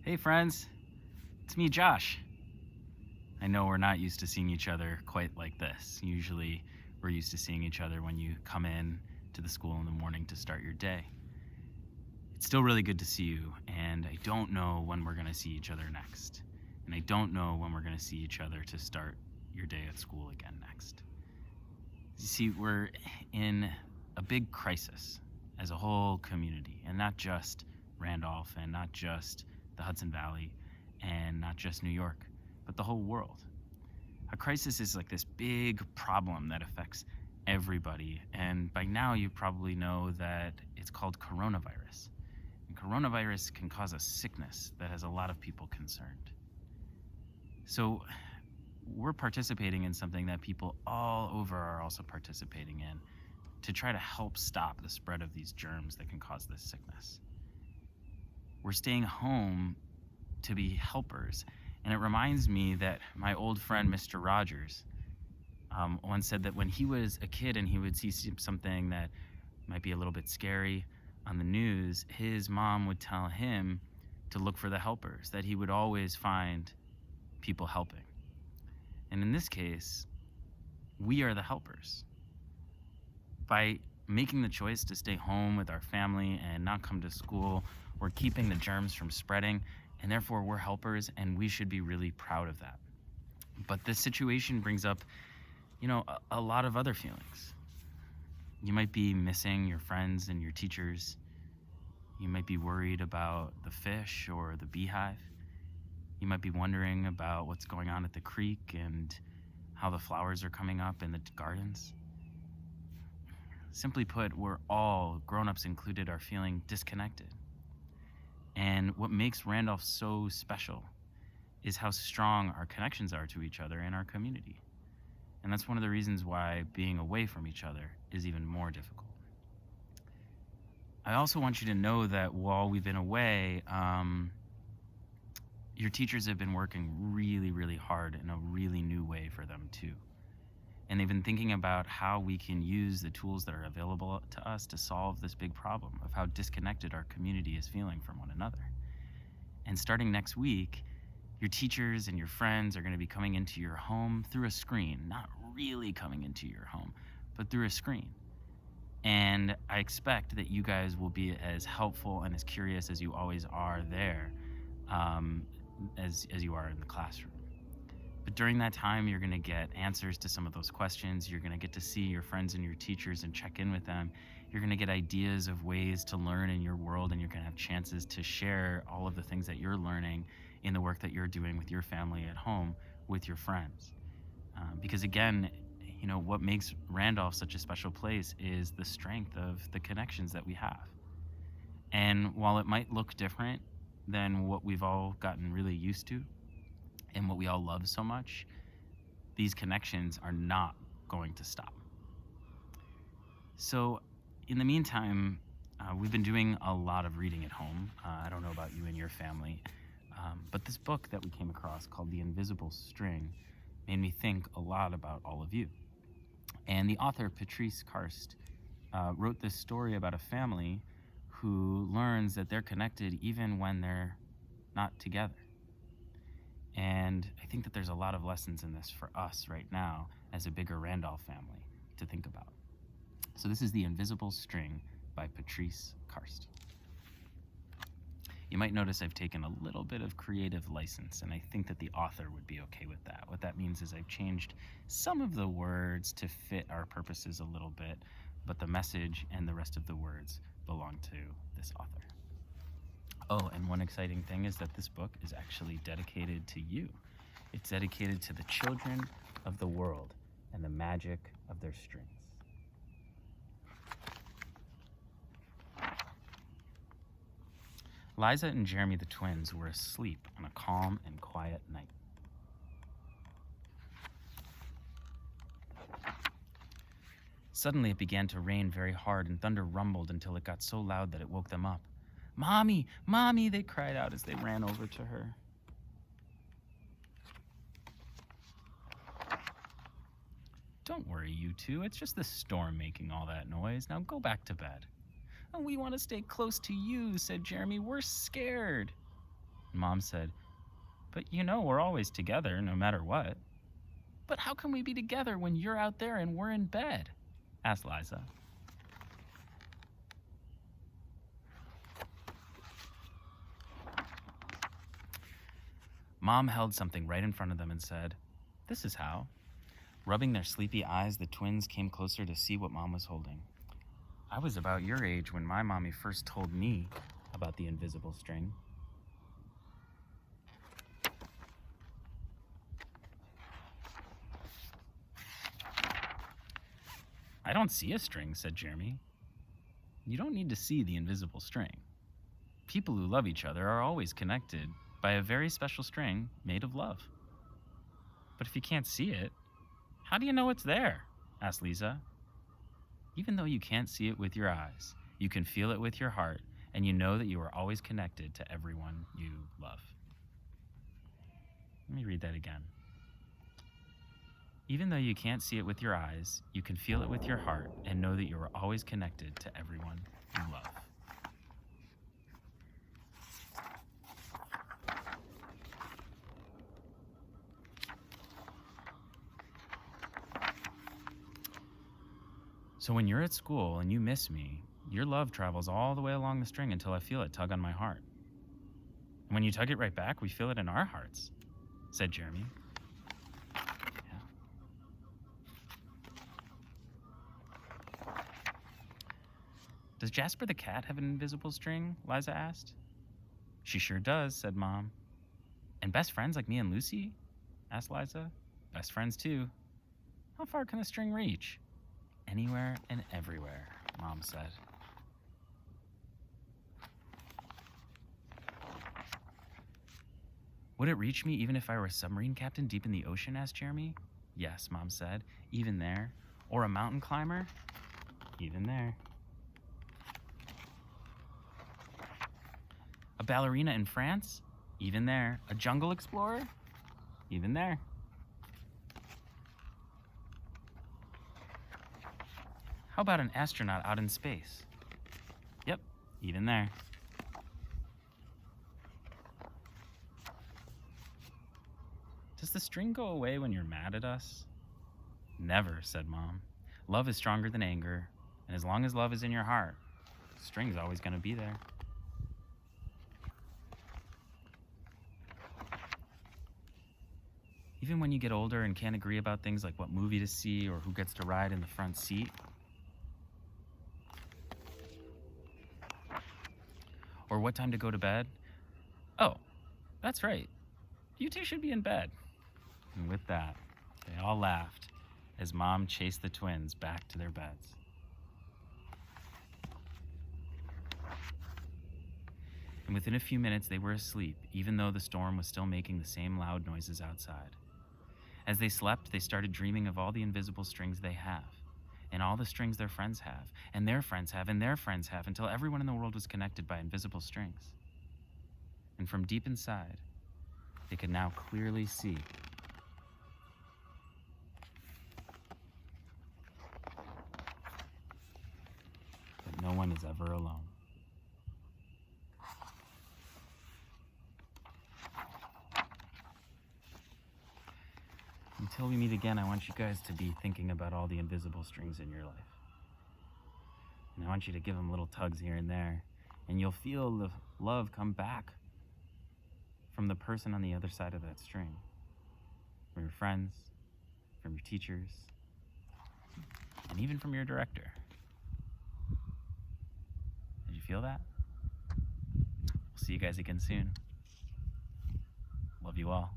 Hey friends, it's me, Josh. I know we're not used to seeing each other quite like this. Usually we're used to seeing each other when you come in to the school in the morning to start your day. It's still really good to see you, and I don't know when we're gonna see each other next. And I don't know when we're gonna see each other to start your day at school again next. You see, we're in a big crisis as a whole community, and not just Randolph, and not just the Hudson Valley, and not just New York, but the whole world. A crisis is like this big problem that affects everybody, and by now you probably know that it's called coronavirus. And coronavirus can cause a sickness that has a lot of people concerned. So we're participating in something that people all over are also participating in to try to help stop the spread of these germs that can cause this sickness. We're staying home to be helpers. And it reminds me that my old friend, Mr. Rogers, once said that when he was a kid and he would see something that might be a little bit scary on the news, his mom would tell him to look for the helpers, that he would always find people helping. And in this case, we are the helpers. By making the choice to stay home with our family and not come to school, we're keeping the germs from spreading, and therefore we're helpers, and we should be really proud of that. But this situation brings up, a lot of other feelings. You might be missing your friends and your teachers. You might be worried about the fish or the beehive. You might be wondering about what's going on at the creek and how the flowers are coming up in the gardens. Simply put, we're all, grown-ups included, are feeling disconnected. And what makes Randolph so special is how strong our connections are to each other and our community. And that's one of the reasons why being away from each other is even more difficult. I also want you to know that while we've been away, your teachers have been working really, really hard in a really new way for them too. And they've been thinking about how we can use the tools that are available to us to solve this big problem of how disconnected our community is feeling from one another. And starting next week, your teachers and your friends are going to be coming into your home through a screen, not really coming into your home, but through a screen. And I expect that you guys will be as helpful and as curious as you always are there, as you are in the classroom. But during that time, you're going to get answers to some of those questions. You're going to get to see your friends and your teachers and check in with them. You're going to get ideas of ways to learn in your world, and you're going to have chances to share all of the things that you're learning in the work that you're doing with your family at home with your friends. Because again, what makes Randolph such a special place is the strength of the connections that we have. And while it might look different than what we've all gotten really used to, and what we all love so much, these connections are not going to stop. So in the meantime, we've been doing a lot of reading at home. I don't know about you and your family, but this book that we came across called The Invisible String made me think a lot about all of you. And the author, Patrice Karst, wrote this story about a family who learns that they're connected even when they're not together. And I think that there's a lot of lessons in this for us right now as a bigger Randolph family to think about. So this is The Invisible String by Patrice Karst. You might notice I've taken a little bit of creative license, and I think that the author would be okay with that. What that means is I've changed some of the words to fit our purposes a little bit, but the message and the rest of the words belong to this author. Oh, and one exciting thing is that this book is actually dedicated to you. It's dedicated to the children of the world and the magic of their strings. Liza and Jeremy, the twins, were asleep on a calm and quiet night. Suddenly it began to rain very hard, and thunder rumbled until it got so loud that it woke them up. "Mommy, Mommy," they cried out as they ran over to her. "Don't worry, you two. It's just the storm making all that noise. Now go back to bed." "Oh, we want to stay close to you," said Jeremy. "We're scared." Mom said, "But you know we're always together, no matter what." "But how can we be together when you're out there and we're in bed?" asked Liza. Mom held something right in front of them and said, "This is how." Rubbing their sleepy eyes, the twins came closer to see what Mom was holding. I was about your age when my mommy first told me about the invisible string. "I don't see a string," said Jeremy. "You don't need to see the invisible string. People who love each other are always connected by a very special string made of love." "But if you can't see it, how do you know it's there?" asked Lisa. "Even though you can't see it with your eyes, you can feel it with your heart, and you know that you are always connected to everyone you love." Let me read that again. "Even though you can't see it with your eyes, you can feel it with your heart and know that you are always connected to everyone you love." So when you're at school and you miss me, your love travels all the way along the string until I feel it tug on my heart. And when you tug it right back, we feel it in our hearts, said Jeremy. Yeah. "Does Jasper the cat have an invisible string?" Liza asked. "She sure does," said Mom. "And best friends like me and Lucy?" asked Liza. "Best friends too." "How far can the string reach?" "Anywhere and everywhere," Mom said. "Would it reach me even if I were a submarine captain deep in the ocean?" asked Jeremy. "Yes," Mom said. "Even there." "Or a mountain climber?" "Even there." "A ballerina in France?" "Even there." "A jungle explorer?" "Even there." "How about an astronaut out in space?" "Yep, even there." "Does the string go away when you're mad at us?" "Never," said Mom. "Love is stronger than anger, and as long as love is in your heart, the string's always going to be there." "Even when you get older and can't agree about things like what movie to see or who gets to ride in the front seat? Or what time to go to bed? Oh, that's right. You two should be in bed." And with that, they all laughed as Mom chased the twins back to their beds. And within a few minutes, they were asleep, even though the storm was still making the same loud noises outside. As they slept, they started dreaming of all the invisible strings they have, and all the strings their friends have, and their friends have, and their friends have, until everyone in the world was connected by invisible strings. And from deep inside, they could now clearly see that no one is ever alone. Until we meet again, I want you guys to be thinking about all the invisible strings in your life. And I want you to give them little tugs here and there, and you'll feel the love come back from the person on the other side of that string. From your friends, from your teachers, and even from your director. Did you feel that? We'll see you guys again soon. Love you all.